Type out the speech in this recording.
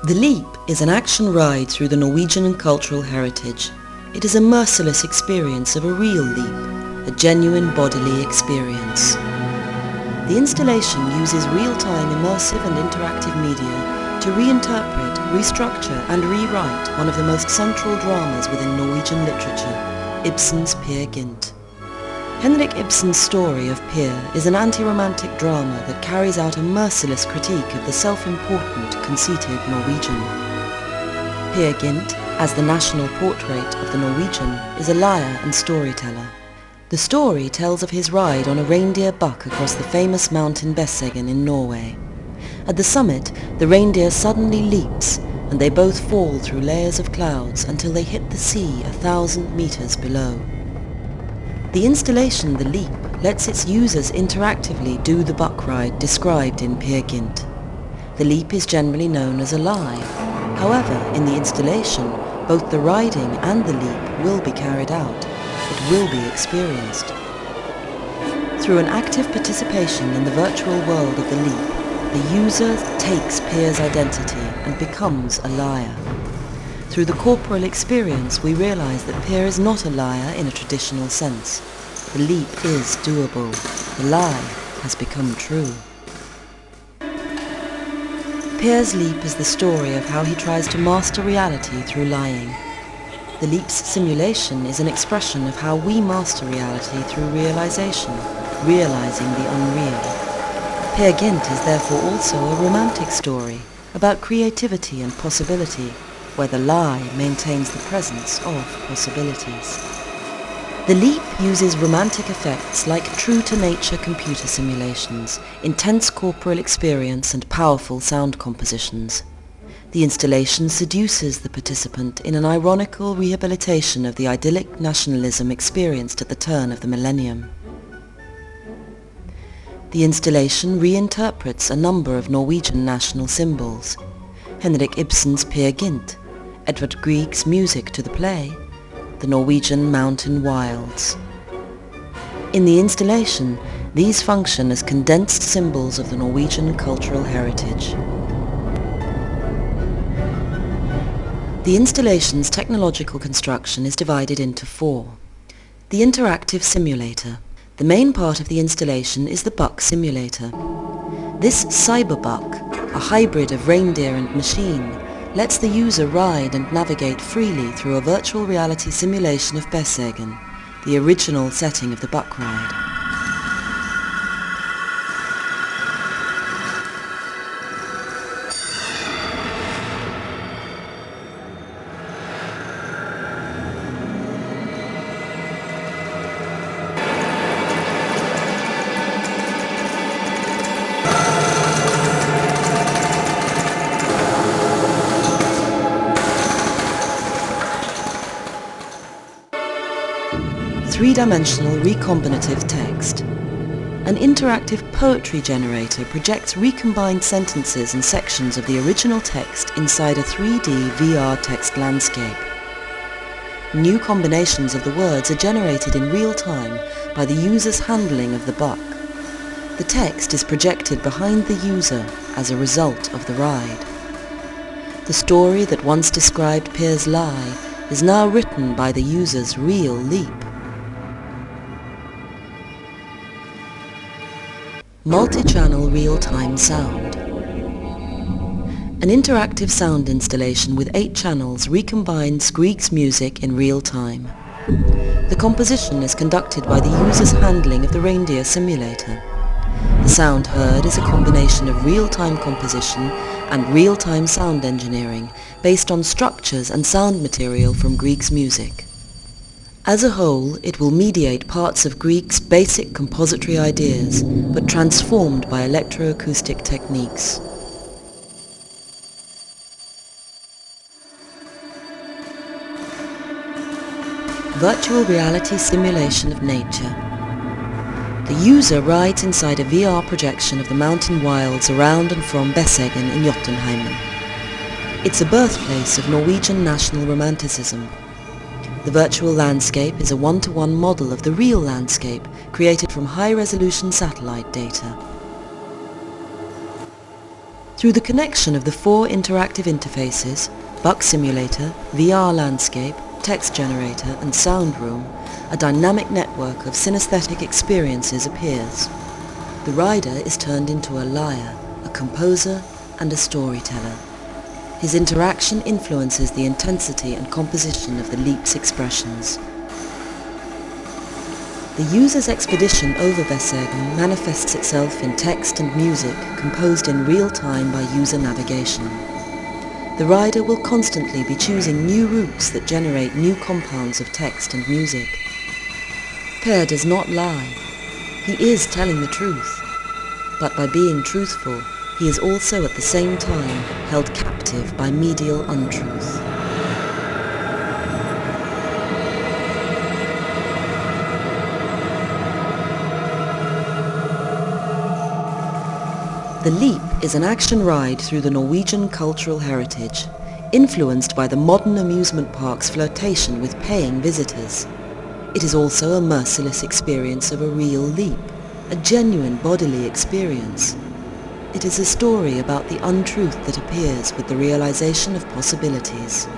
The Leap is an action ride through the Norwegian cultural heritage. It is a merciless experience of a real leap, a genuine bodily experience. The installation uses real-time immersive and interactive media to reinterpret, restructure and rewrite one of the most central dramas within Norwegian literature, Ibsen's Peer Gynt. Henrik Ibsen's story of Peer is an anti-romantic drama that carries out a merciless critique of the self-important, conceited Norwegian. Peer Gynt, as the national portrait of the Norwegian, is a liar and storyteller. The story tells of his ride on a reindeer buck across the famous mountain Besseggen in Norway. At the summit, the reindeer suddenly leaps, and they both fall through layers of clouds until they hit the sea 1,000 meters below. The installation The Leap lets its users interactively do the buck ride described in Peer Gynt. The leap is generally known as a lie. However, in the installation, both the riding and the leap will be carried out. It will be experienced. Through an active participation in the virtual world of the leap, the user takes Peer's identity and becomes a liar. Through the corporal experience, we realize that Peer is not a liar in a traditional sense. The leap is doable. The lie has become true. Peer's leap is the story of how he tries to master reality through lying. The leap's simulation is an expression of how we master reality through realization, realizing the unreal. Peer Gynt is therefore also a romantic story about creativity and possibility, where the lie maintains the presence of possibilities. The Leap uses romantic effects like true-to-nature computer simulations, intense corporal experience and powerful sound compositions. The installation seduces the participant in an ironical rehabilitation of the idyllic nationalism experienced at the turn of the millennium. The installation reinterprets a number of Norwegian national symbols: Henrik Ibsen's Peer Gynt, Edvard Grieg's music to the play, the Norwegian mountain wilds. In the installation, these function as condensed symbols of the Norwegian cultural heritage. The installation's technological construction is divided into four. The interactive simulator. The main part of the installation is the buck simulator. This cyberbuck, a hybrid of reindeer and machine, lets the user ride and navigate freely through a virtual reality simulation of Besseggen, the original setting of the buck ride. Three-dimensional recombinative text. An interactive poetry generator projects recombined sentences and sections of the original text inside a 3D VR text landscape. New combinations of the words are generated in real time by the user's handling of the buck. The text is projected behind the user as a result of the ride. The story that once described Peer's lie is now written by the user's real leap. Multi-channel real-time sound. An interactive sound installation with 8 channels recombines Grieg's music in real time. The composition is conducted by the user's handling of the reindeer simulator. The sound heard is a combination of real-time composition and real-time sound engineering based on structures and sound material from Grieg's music. As a whole, it will mediate parts of Grieg's basic compository ideas, but transformed by electroacoustic techniques. Virtual reality simulation of nature. The user rides inside a VR projection of the mountain wilds around and from Besseggen in Jotunheimen. It's a birthplace of Norwegian national romanticism. The virtual landscape is a one-to-one model of the real landscape created from high-resolution satellite data. Through the connection of the 4 interactive interfaces, Buck Simulator, VR Landscape, Text Generator and Sound Room, a dynamic network of synesthetic experiences appears. The rider is turned into a lyre, a composer and a storyteller. His interaction influences the intensity and composition of the leap's expressions. The user's expedition over Besseggen manifests itself in text and music composed in real time by user navigation. The rider will constantly be choosing new routes that generate new compounds of text and music. Peer does not lie. He is telling the truth. But by being truthful, he is also at the same time held captive by medial untruth. The Leap is an action ride through the Norwegian cultural heritage, influenced by the modern amusement park's flirtation with paying visitors. It is also a merciless experience of a real leap, a genuine bodily experience. It is a story about the untruth that appears with the realization of possibilities.